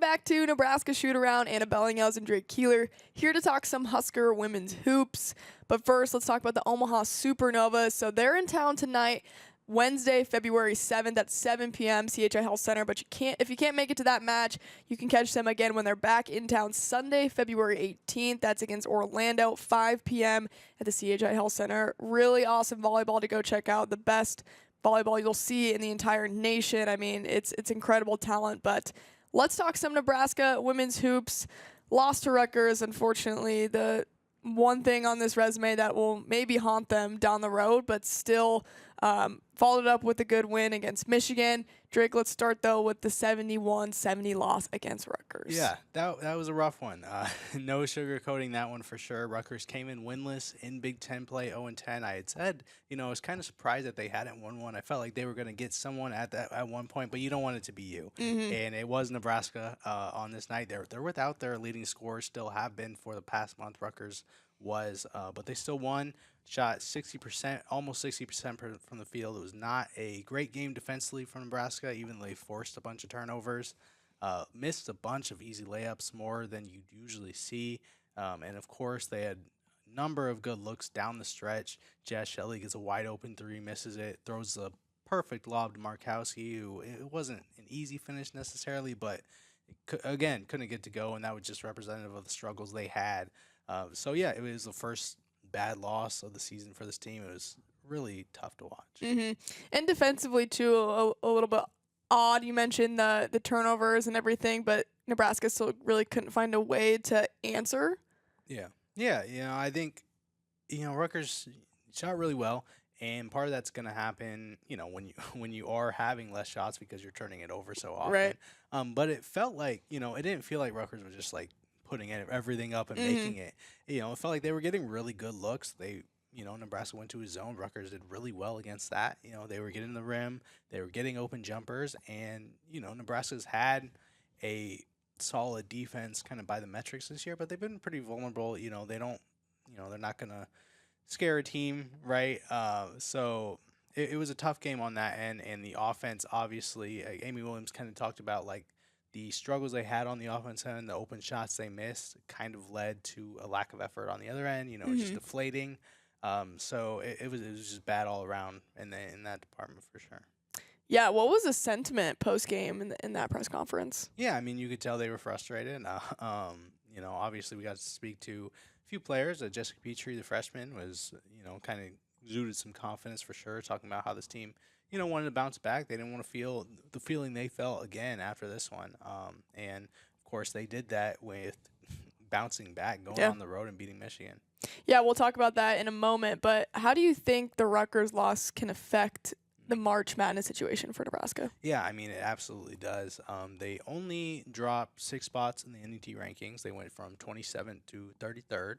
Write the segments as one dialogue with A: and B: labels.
A: back to Nebraska Shoot-Around and a Bellinghausen and Drake Keeler, here to talk some Husker women's hoops. But first, let's talk about the Omaha Supernova. So they're in town tonight, Wednesday, February 7th at 7 p.m. CHI Health Center. But if you can't make it to that match, you can catch them again when they're back in town Sunday, February 18th. That's against Orlando, 5 p.m. at the CHI Health Center. Really awesome volleyball to go check out. The best volleyball you'll see in the entire nation. I mean, it's incredible talent. But let's talk some Nebraska women's hoops. Lost to Rutgers, unfortunately. The one thing on this resume that will maybe haunt them down the road, but still followed up with a good win against Michigan. Drake, let's start, though, with the 71-70 loss against Rutgers.
B: Yeah, that was a rough one. No sugarcoating that one for sure. Rutgers came in winless in Big Ten play, 0-10. I had said, I was kind of surprised that they hadn't won one. I felt like they were going to get someone at one point, but you don't want it to be you.
A: Mm-hmm.
B: And it was Nebraska on this night. They're without their leading scorers, still have been for the past month. Rutgers was, but they still won. Shot 60%, almost 60% from the field. It was not a great game defensively from Nebraska, even though they forced a bunch of turnovers. Missed a bunch of easy layups, more than you'd usually see. And, of course, they had a number of good looks down the stretch. Jazz Shelley gets a wide-open three, misses it, throws a perfect lob to Markowski, who it wasn't an easy finish necessarily, but, couldn't get to go, and that was just representative of the struggles they had. So, yeah, it was the first bad loss of the season for this team. It was really tough to watch.
A: Mm-hmm. And defensively, too, a little bit odd. You mentioned the turnovers and everything, but Nebraska still really couldn't find a way to answer.
B: Yeah. I think, Rutgers shot really well, and part of that's going to happen, when you are having less shots because you're turning it over so often.
A: Right.
B: But it felt like, it didn't feel like Rutgers was just like putting everything up and making it. It felt like they were getting really good looks. Nebraska went to his zone. Rutgers did really well against that. They were getting the rim. They were getting open jumpers. And, Nebraska's had a solid defense kind of by the metrics this year, but they've been pretty vulnerable. They don't, they're not going to scare a team, right? So it was a tough game on that end. And the offense, obviously, Amy Williams kind of talked about, like, the struggles they had on the offense end, the open shots they missed, kind of led to a lack of effort on the other end. Just deflating. So it was just bad all around in that department for sure.
A: Yeah, what was the sentiment post game in that press conference?
B: Yeah, I mean, you could tell they were frustrated. Obviously we got to speak to a few players. Jessica Petrie, the freshman, was kind of exuded some confidence for sure, talking about how this team wanted to bounce back. They didn't want to feel the feeling they felt again after this one. And, of course, they did that with bouncing back, going on the road and beating Michigan. Yeah,
A: we'll talk about that in a moment. But how do you think the Rutgers loss can affect the March Madness situation for Nebraska?
B: Yeah, I mean, it absolutely does. They only dropped 6 spots in the NET rankings. They went from 27th to 33rd.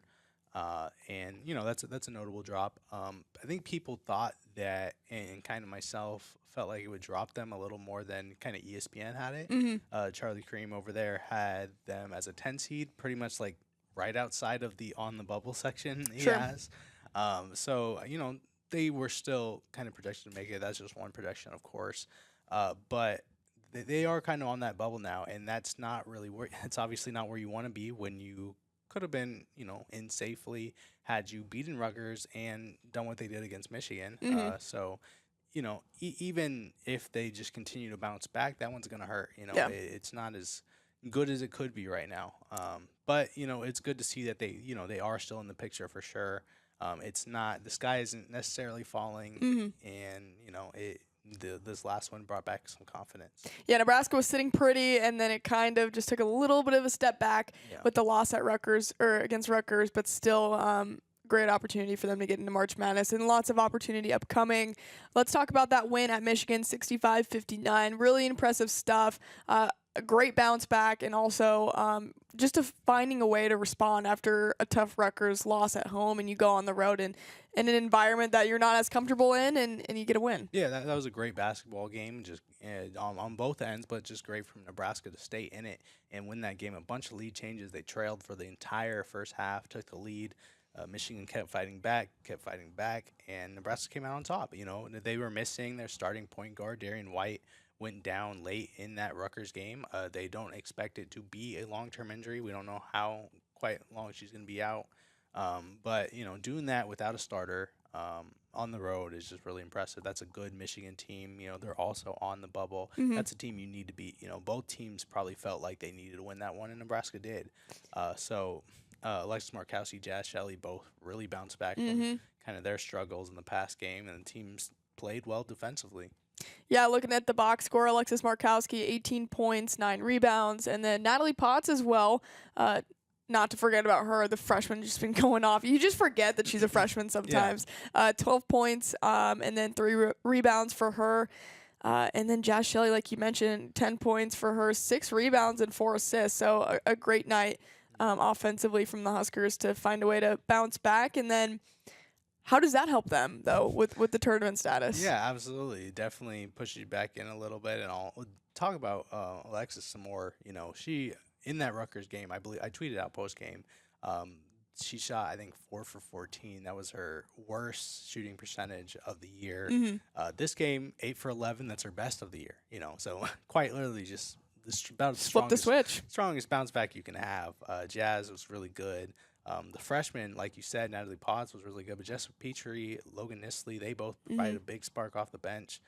B: And that's a notable drop. I think people thought that, and kind of myself felt like it would drop them a little more than kind of ESPN had it.
A: Mm-hmm.
B: Charlie Cream over there had them as a 10 seed, pretty much like right outside of the on the bubble section he has. So they were still kind of projected to make it. That's just one projection, of course. But they are kind of on that bubble now, and that's not really where. It's obviously not where you want to be when you could have been, in safely had you beaten Rutgers and done what they did against Michigan.
A: Mm-hmm.
B: So, even if they just continue to bounce back, that one's going to hurt. It's not as good as it could be right now. But, it's good to see that they are still in the picture for sure. It's not, the sky isn't necessarily falling, and, this last one brought back some confidence.
A: Yeah, Nebraska was sitting pretty, and then it kind of just took a little bit of a step back with the loss at Rutgers or against Rutgers, but still great opportunity for them to get into March Madness and lots of opportunity upcoming. Let's talk about that win at Michigan, 65-59. Really impressive stuff. A great bounce back, and also just finding a way to respond after a tough Rutgers loss at home, and you go on the road and in an environment that you're not as comfortable in, and you get a win.
B: Yeah, that was a great basketball game, just on both ends, but just great from Nebraska to stay in it and win that game. A bunch of lead changes. They trailed for the entire first half, took the lead. Michigan kept fighting back, and Nebraska came out on top. They were missing their starting point guard, Darian White, went down late in that Rutgers game. They don't expect it to be a long-term injury. We don't know how quite long she's going to be out. But, doing that without a starter on the road is just really impressive. That's a good Michigan team. They're also on the bubble. That's a team you need to beat. Both teams probably felt like they needed to win that one, and Nebraska did. Alexis Markowski, Jazz Shelley both really bounced back from kind of their struggles in the past game, and the teams played well defensively.
A: Yeah, looking at the box score, Alexis Markowski, 18 points, 9 rebounds, and then Natalie Potts as well. Not to forget about her, the freshman just been going off. You just forget that she's a freshman sometimes. 12 points, and then 3 rebounds for her. And then Jazz Shelley, like you mentioned, 10 points for her, 6 rebounds and 4 assists. So a great night offensively from the Huskers to find a way to bounce back. And then how does that help them, though, with the tournament status?
B: Yeah, absolutely. Definitely pushes you back in a little bit. And I'll talk about Alexis some more. She, in that Rutgers game, I believe I tweeted out post-game, she shot, I think, 4 for 14. That was her worst shooting percentage of the year. This game, 8 for 11. That's her best of the year. So quite literally just about the
A: Flip the switch.
B: strongest bounce back you can have. Jazz was really good. The freshmen, like you said, Natalie Potts was really good, but Jessica Petrie, Logan Nisley, they both provided a big spark off the bench.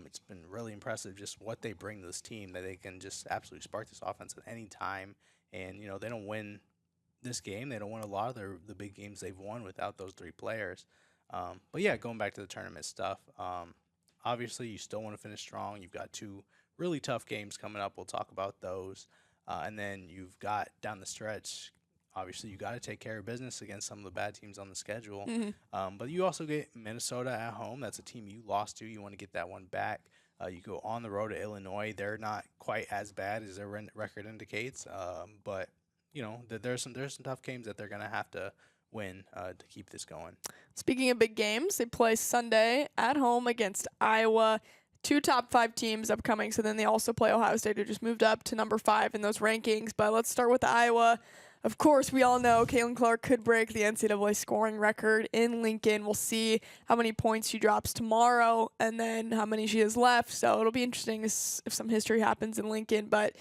B: It's been really impressive just what they bring to this team, that they can just absolutely spark this offense at any time. And, they don't win this game. They don't win a lot of the big games they've won without those 3 players. But, yeah, going back to the tournament stuff, obviously you still want to finish strong. You've got 2 really tough games coming up. We'll talk about those. And then you've got down the stretch, obviously you got to take care of business against some of the bad teams on the schedule. But you also get Minnesota at home. That's a team you lost to. You want to get that one back. You go on the road to Illinois. They're not quite as bad as their record indicates. But, there's some tough games that they're going to have to win to keep this going.
A: Speaking of big games, they play Sunday at home against Iowa. 2 top 5 teams upcoming, so then they also play Ohio State, who just moved up to number 5 in those rankings. But let's start with Iowa. Of course, we all know Caitlin Clark could break the NCAA scoring record in Lincoln. We'll see how many points she drops tomorrow and then how many she has left. So it'll be interesting if some history happens in Lincoln. But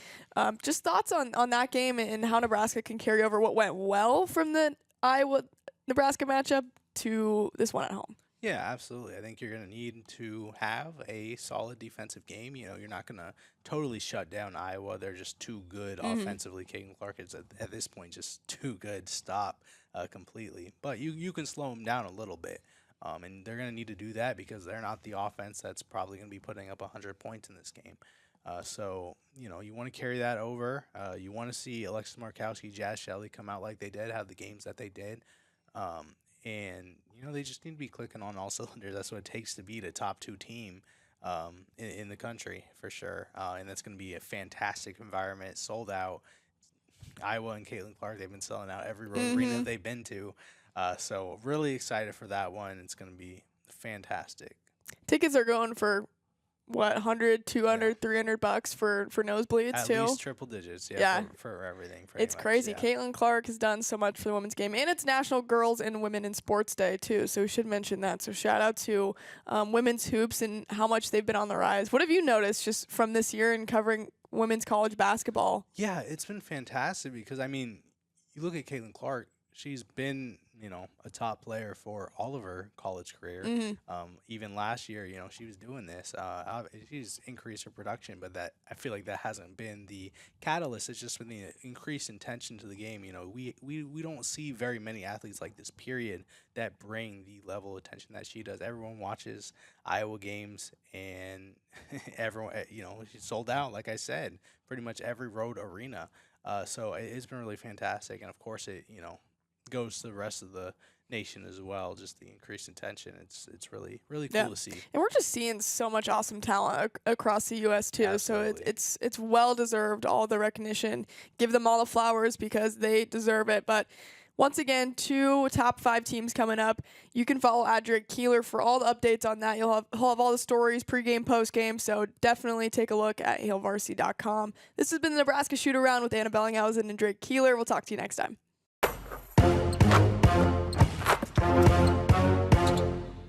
A: just thoughts on that game and how Nebraska can carry over what went well from the Iowa-Nebraska matchup to this one at home.
B: Yeah, absolutely. I think you're going to need to have a solid defensive game. You're not going to totally shut down Iowa. They're just too good offensively. Caitlin Clark is, at this point, just too good to stop completely. But you can slow them down a little bit. And they're going to need to do that because they're not the offense that's probably going to be putting up 100 points in this game. So, you want to carry that over. You want to see Alexis Markowski, Jazz Shelley come out like they did, have the games that they did. And, they just need to be clicking on all cylinders. That's what it takes to beat a top 2 team in the country, for sure. And that's going to be a fantastic environment, sold out. Iowa and Caitlin Clark, they've been selling out every road arena they've been to. So really excited for that one. It's going to be fantastic.
A: Tickets are going for what, 100, 200, $300 for nosebleeds
B: At
A: too?
B: least triple digits, for everything.
A: It's crazy.
B: Yeah.
A: Caitlin Clark has done so much for the women's game, and it's National Girls and Women in Sports Day too, so we should mention that. So shout out to women's hoops and how much they've been on the rise. What have you noticed just from this year in covering women's college basketball?
B: Yeah, it's been fantastic because, you look at Caitlin Clark, she's been, a top player for all of her college career. Even last year, she was doing this. She's increased her production, but that I feel like that hasn't been the catalyst. It's just been the increased intention to the game. We don't see very many athletes like this, period, that bring the level of attention that she does. Everyone watches Iowa games, and everyone, she's sold out, like I said, pretty much every road arena. So it's been really fantastic. And, of course, it, goes to the rest of the nation as well. Just the increased attention. It's really cool to see.
A: And we're just seeing so much awesome talent across the U.S. too.
B: Absolutely.
A: So it's well deserved, all the recognition. Give them all the flowers because they deserve it. But once again, 2 top 5 teams coming up. You can follow Drake Keeler for all the updates on that. He'll have all the stories pregame, postgame. So definitely take a look at hailvarsity.com. This has been the Nebraska Shoot Around with Anna Bellinghausen and Drake Keeler. We'll talk to you next time.